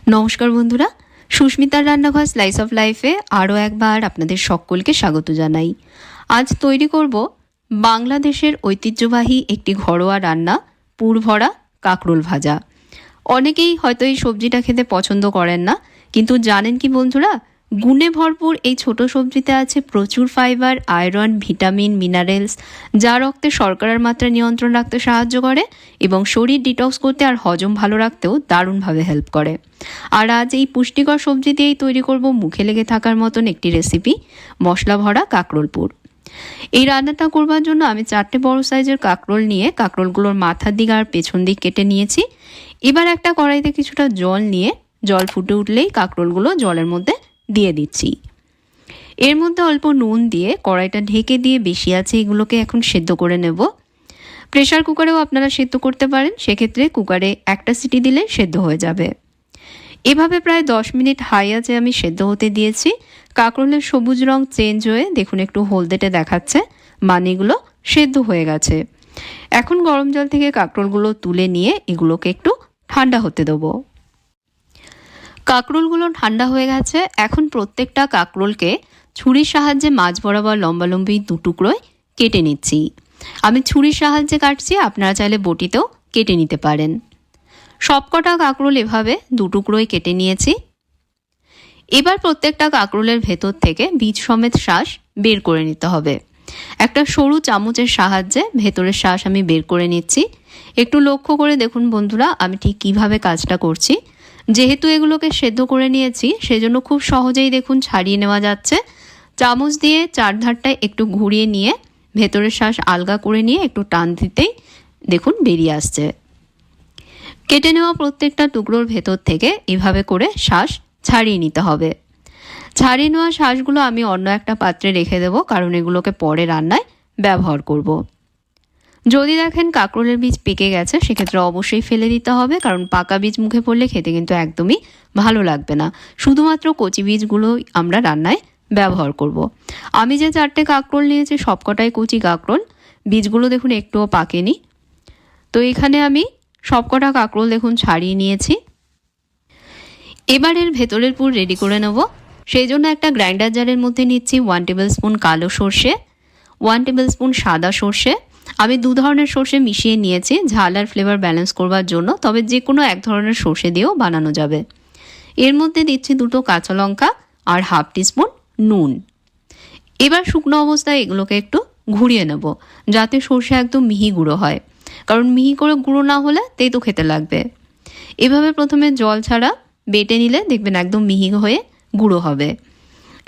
নমস্কার বন্ধুরা, সুস্মিতার রান্নাঘর স্লাইস অফ লাইফে আরও একবার আপনাদের সকলকে স্বাগত জানাই। আজ তৈরি করব বাংলাদেশের ঐতিহ্যবাহী একটি ঘরোয়া রান্না, পুর ভরা কাঁকরোল ভাজা। অনেকেই হয়তো এই সবজিটা খেতে পছন্দ করেন না, কিন্তু জানেন কি বন্ধুরা, গুণে ভরপুর এই ছোট সবজিতে আছে প্রচুর ফাইবার, আয়রন, ভিটামিন, মিনারেলস, যা রক্তে শর্করার মাত্রা নিয়ন্ত্রণ রাখতে সাহায্য করে এবং শরীর ডিটক্স করতে আর হজম ভালো রাখতেও দারুণভাবে হেল্প করে। আর আজ এই পুষ্টিকর সবজি দিয়েই তৈরি করব মুখে লেগে থাকার মতন একটি রেসিপি, মশলা ভরা কাঁকরোল পুর। এই রান্নাটা করবার জন্য আমি 4টে বড় সাইজের কাঁকরোল নিয়ে কাঁকরোলগুলোর মাথার দিক আর পেছন দিক কেটে নিয়েছি। এবার একটা কড়াইতে কিছুটা জল নিয়ে জল ফুটে উঠলেই কাঁকরোলগুলো জলের মধ্যে দিয়ে দিচ্ছি। এর মধ্যে অল্প নুন দিয়ে কড়াইটা ঢেকে দিয়ে বেশি আছে এগুলোকে এখন সেদ্ধ করে নেব। প্রেসার কুকারেও আপনারা সেদ্ধ করতে পারেন, সেক্ষেত্রে কুকারে একটা সিটি দিলে সেদ্ধ হয়ে যাবে। এভাবে প্রায় 10 মিনিট হাই আঁচে আমি সেদ্ধ হতে দিয়েছি। কাঁকরোলের সবুজ রং চেঞ্জ হয়ে দেখুন একটু হলদেটে দেখাচ্ছে, মানে এগুলো সেদ্ধ হয়ে গেছে। এখন গরম জল থেকে কাঁকরোলগুলো তুলে নিয়ে এগুলোকে একটু ঠান্ডা হতে দেবো। কাঁকরোলগুলো ঠান্ডা হয়ে গেছে। এখন প্রত্যেকটা কাঁকরোলকে ছুরির সাহায্যে মাঝ বরাবর লম্বালম্বি 2 টুকরোয় কেটে নিচ্ছি। আমি ছুরির সাহায্যে কাটছি, আপনারা চাইলে বটিতেও কেটে নিতে পারেন। সবকটা কাঁকরোল এভাবে 2 টুকরোয় কেটে নিয়েছি। এবার প্রত্যেকটা কাঁকরোলের ভেতর থেকে বীজ সমেত শ্বাস বের করে নিতে হবে। একটা সরু চামচের সাহায্যে ভেতরের শ্বাস আমি বের করে নিচ্ছি। একটু লক্ষ্য করে দেখুন বন্ধুরা, আমি ঠিক কিভাবে কাজটা করছি। যেহেতু এগুলোকে সেদ্ধ করে নিয়েছি, সেজন্য খুব সহজেই দেখুন ছাড়িয়ে নেওয়া যাচ্ছে। চামচ দিয়ে চারধারটায় একটু ঘুরিয়ে নিয়ে ভেতরের শ্বাস আলগা করে নিয়ে একটু টান দিতেই দেখুন বেরিয়ে আসছে। কেটে নেওয়া প্রত্যেকটা টুকরোর ভেতর থেকে এভাবে করে শ্বাস ছাড়িয়ে নিতে হবে। ছাড়িয়ে নেওয়া শ্বাসগুলো আমি অন্য একটা পাত্রে রেখে দেবো, কারণ এগুলোকে পরে রান্নায় ব্যবহার করব। যদি দেখেন কাঁকরোলের বীজ পেকে গেছে, সেক্ষেত্রে অবশ্যই ফেলে দিতে হবে, কারণ পাকা বীজ মুখে পড়লে খেতে কিন্তু একদমই ভালো লাগবে না। শুধুমাত্র কচি বীজগুলোই আমরা রান্নায় ব্যবহার করব। আমি যে 4টে কাঁকরোল নিয়েছি সবকটাই কচি কাঁকরোল, বীজগুলো দেখুন একটুও পাকেনি। তো এখানে আমি সবকটা কাঁকরোল দেখুন ছাড়িয়ে নিয়েছি। এবার এর ভেতরের পুর রেডি করে নেব। সেই জন্য একটা গ্রাইন্ডার জারের মধ্যে নিচ্ছি 1 টেবিল স্পুন কালো সর্ষে, 1 টেবিল স্পুন সাদা সর্ষে। আমি 2 ধরনের সর্ষে মিশিয়ে নিয়েছি ঝাল আর ফ্লেভার ব্যালেন্স করবার জন্য, তবে যে কোনো এক ধরনের সর্ষে দিয়েও বানানো যাবে। এর মধ্যে দিচ্ছি 2টো কাঁচা লঙ্কা আর 1/2 টিস্পুন নুন। এবার শুকনো অবস্থায় এগুলোকে একটু ঘুরিয়ে নেব, যাতে সর্ষে একদম মিহি গুঁড়ো হয়, কারণ মিহি করে গুঁড়ো না হলে তেতো খেতে লাগবে। এভাবে প্রথমে জল ছাড়া বেটে নিলে দেখবেন একদম মিহি হয়ে গুঁড়ো হবে।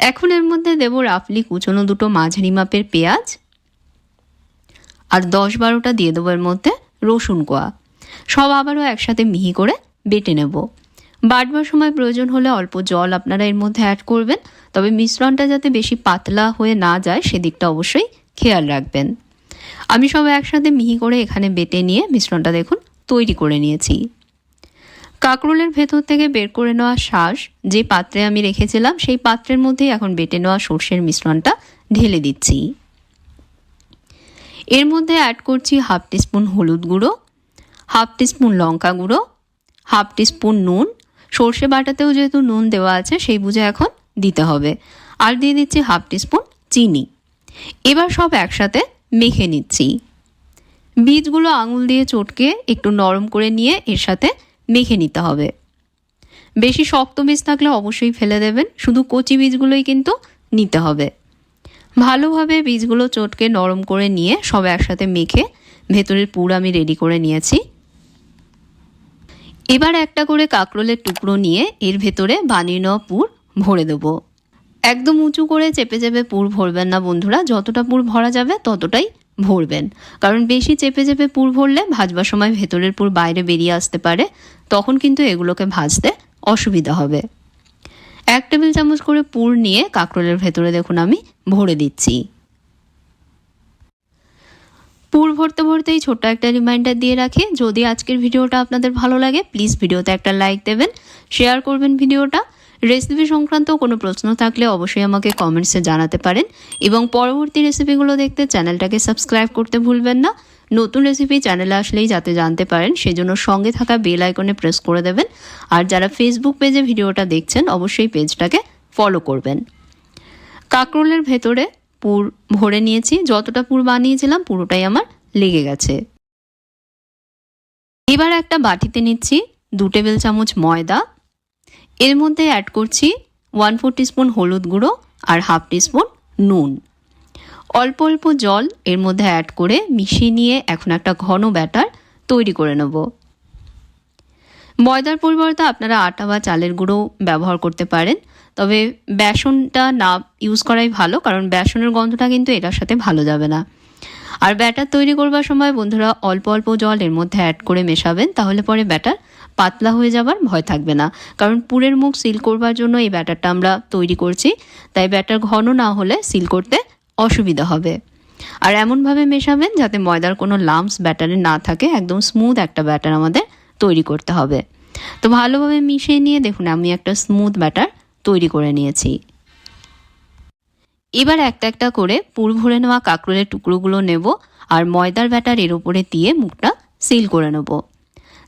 এখন এর মধ্যে দেব রাফলি কুচনো 2টো মাঝারি মাপের পেঁয়াজ আর 10-12টা দিয়ে দেবো এর মধ্যে রসুন কোয়া। সব আবারও একসাথে মিহি করে বেটে নেব। বাটবার সময় প্রয়োজন হলে অল্প জল আপনারা এর মধ্যে অ্যাড করবেন, তবে মিশ্রণটা যাতে বেশি পাতলা হয়ে না যায় সেদিকটা অবশ্যই খেয়াল রাখবেন। আমি সব একসাথে মিহি করে এখানে বেটে নিয়ে মিশ্রণটা দেখুন তৈরি করে নিয়েছি। কাঁকরোলের ভেতর থেকে বের করে নেওয়া শ্বাস যে পাত্রে আমি রেখেছিলাম, সেই পাত্রের মধ্যেই এখন বেটে নেওয়া সর্ষের মিশ্রণটা ঢেলে দিচ্ছি। এর মধ্যে অ্যাড করছি 1/2 টিস্পুন হলুদ গুঁড়ো, 1/2 টিস্পুন লঙ্কা গুঁড়ো, 1/2 টিস্পুন নুন। সর্ষে বাটাতেও যেহেতু নুন দেওয়া আছে সেই বুঝে এখন দিতে হবে। আর দিয়ে দিচ্ছি 1/2 টিস্পুন চিনি। এবার সব একসাথে মেখে নিচ্ছি। বীজগুলো আঙুল দিয়ে চটকে একটু নরম করে নিয়ে এর সাথে মেখে নিতে হবে। বেশি শক্ত বীজ থাকলে অবশ্যই ফেলে দেবেন, শুধু কচি বীজগুলোই কিন্তু নিতে হবে। ভালোভাবে বীজগুলো চটকে নরম করে নিয়ে সব একসাথে মেখে ভেতরের পুর আমি রেডি করে নিয়েছি। এবার একটা করে কাঁকরোলের টুকরো নিয়ে এর ভেতরে বানিয়ে নেওয়া পুর ভরে দেবো। একদম উঁচু করে চেপে চেপে পুর ভরবেন না বন্ধুরা, যতটা পুর ভরা যাবে ততটাই ভরবেন, কারণ বেশি চেপে চেপে পুর ভরলে ভাজবার সময় ভেতরের পুর বাইরে বেরিয়ে আসতে পারে, তখন কিন্তু এগুলোকে ভাজতে অসুবিধা হবে। 1 টেবিল চামচ করে পুর নিয়ে কাঁকরোলের ভেতরে দেখুন আমি ভরে দিচ্ছি। পুর ভরতে ভরতেই ছোট্ট একটা রিমাইন্ডার দিয়ে রাখি, যদি আজকের ভিডিওটা আপনাদের ভালো লাগে প্লিজ ভিডিওতে একটা লাইক দেবেন, শেয়ার করবেন ভিডিওটা। রেসিপি সংক্রান্ত কোনো প্রশ্ন থাকলে অবশ্যই আমাকে কমেন্টসে জানাতে পারেন এবং পরবর্তী রেসিপিগুলো দেখতে চ্যানেলটাকে সাবস্ক্রাইব করতে ভুলবেন না। নতুন রেসিপি চ্যানেলে আসলেই যাতে জানতে পারেন সেজন্য সঙ্গে থাকা বেল আইকনে প্রেস করে দেবেন। আর যারা ফেসবুক পেজে ভিডিওটা দেখছেন অবশ্যই পেজটাকে ফলো করবেন। কাঁকরোলের ভেতরে পুর ভরে নিয়েছি, যতটা পুর বানিয়েছিলাম পুরোটাই আমার লেগে গেছে। এবার একটা বাটিতে নিচ্ছি 2 টেবিল চামচ ময়দা, এর মধ্যে অ্যাড করছি 1/4 টিস্পুন হলুদ গুঁড়ো আর 1/2 টিস্পুন নুন। অল্প অল্প জল এর মধ্যে অ্যাড করে মিশিয়ে নিয়ে এখন একটা ঘন ব্যাটার তৈরি করে নেব। ময়দার পরিবর্তে আপনারা আটা বা চালের গুঁড়ো ব্যবহার করতে পারেন, তবে বেসনটা না ইউজ করাই ভালো, কারণ বেসনের গন্ধটা কিন্তু এটার সাথে ভালো যাবে না। আর ব্যাটার তৈরি করবার সময় বন্ধুরা অল্প অল্প জল এর মধ্যে অ্যাড করে মেশাবেন, তাহলে পরে ব্যাটার পাতলা হয়ে যাবার ভয় থাকবে না। কারণ পুরের মুখ সিল করবার জন্য এই ব্যাটারটা আমরা তৈরি করছি, তাই ব্যাটার ঘন না হলে সিল করতে অসুবিধা হবে। আর এমনভাবে মেশাবেন যাতে ময়দার কোনো লাম্পস ব্যাটারে না থাকে, একদম স্মুথ একটা ব্যাটার আমাদের তৈরি করতে হবে। তো ভালোভাবে মিশিয়ে নিয়ে দেখুন আমি একটা স্মুথ ব্যাটার তৈরি করে নিয়েছি। এবার একটা একটা করে পুর ভরে নেওয়া কাঁকরোলের টুকরোগুলো নেব আর ময়দার ব্যাটার এর উপরে দিয়ে মুখটা সিল করে নেব।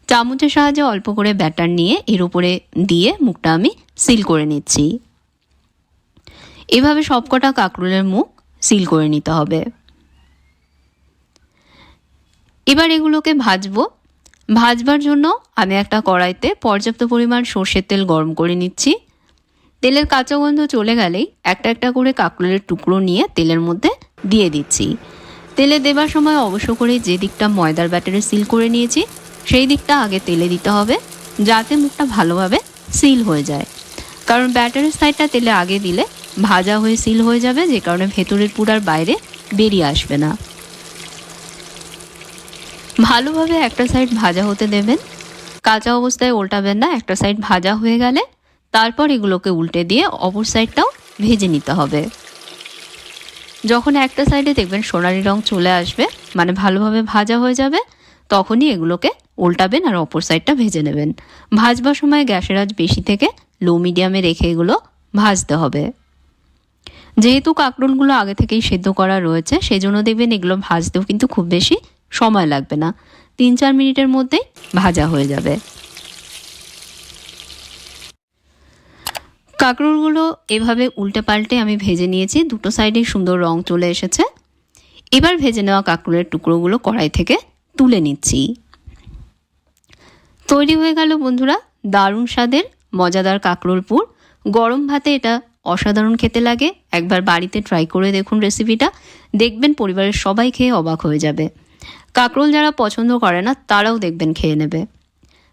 চামচের সাহায্যে অল্প করে ব্যাটার নিয়ে এর উপরে দিয়ে মুখটা আমি সিল করে নিচ্ছি। এভাবে সবকটা কাঁকরোলের মুখ সিল করে নিতে হবে। এবার এগুলোকে ভাজবো। ভাজবার জন্য আমি একটা কড়াইতে পর্যাপ্ত পরিমাণ সর্ষের তেল গরম করে নিচ্ছি। তেলের কাঁচা গন্ধ চলে গেলেই একটা একটা করে কাঁকরোলের টুকরো নিয়ে তেলের মধ্যে দিয়ে দিচ্ছি। তেলে দেবার সময় অবশ্য করে যে দিকটা ময়দার ব্যাটারে সিল করে নিয়েছি সেই দিকটা আগে তেলে দিতে হবে, যাতে মুখটা ভালোভাবে সিল হয়ে যায়। কারণ ব্যাটারের সাইডটা তেলে আগে দিলে ভাজা হয়ে সিল হয়ে যাবে, যে কারণে ভেতরের পুর আর বাইরে বেরিয়ে আসবে না। ভালোভাবে একটা সাইড ভাজা হতে দেবেন, কাঁচা অবস্থায় উল্টাবেন না। একটা সাইড ভাজা হয়ে গেলে তারপর এগুলোকে উল্টে দিয়ে অপর সাইডটাও ভেজে নিতে হবে। যখন একটা সাইডে দেখবেন সোনালি রং চলে আসবে, মানে ভালোভাবে ভাজা হয়ে যাবে, তখনই এগুলোকে উল্টাবেন আর অপর সাইডটা ভেজে নেবেন। ভাজবার সময় গ্যাসের আঁচ বেশি থেকে লো মিডিয়ামে রেখে এগুলো ভাজতে হবে। যেহেতু কাঁকরোলগুলো আগে থেকেই সেদ্ধ করা রয়েছে, সেজন্য দেখবেন এগুলো ভাজতেও কিন্তু খুব বেশি সময় লাগবে না, 3-4 মিনিটের মধ্যেই ভাজা হয়ে যাবে। কাঁকরোলগুলো এভাবে উল্টে পাল্টে আমি ভেজে নিয়েছি, দুটো সাইডে সুন্দর রং চলে এসেছে। এবার ভেজে নেওয়া কাঁকরোলের টুকরোগুলো কড়াই থেকে তুলে নিচ্ছি। তৈরি হয়ে গেল বন্ধুরা দারুণ স্বাদের মজাদার কাঁকরোল পুর। গরম ভাতে এটা অসাধারণ খেতে লাগে। একবার বাড়িতে ট্রাই করে দেখুন রেসিপিটা, দেখবেন পরিবারের সবাই খেয়ে অবাক হয়ে যাবে। কাঁকরোল যারা পছন্দ করে না তারাও দেখবেন খেয়ে নেবে।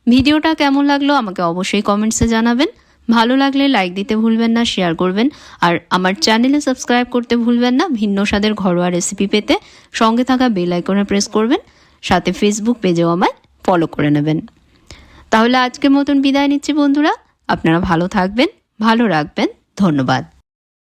ভিডিওটা কেমন লাগলো আমাকে অবশ্যই কমেন্টসে জানাবেন। ভালো লাগলে লাইক দিতে ভুলবেন না, শেয়ার করবেন, আর আমার চ্যানেলে সাবস্ক্রাইব করতে ভুলবেন না। ভিন্ন স্বাদের ঘরোয়া রেসিপি পেতে সঙ্গে থাকা বেল আইকনে প্রেস করবেন, সাথে ফেসবুক পেজেও আমায় ফলো করে নেবেন। তাহলে আজকের মতন বিদায় নিচ্ছি বন্ধুরা, আপনারা ভালো থাকবেন, ভালো রাখবেন, ধন্যবাদ।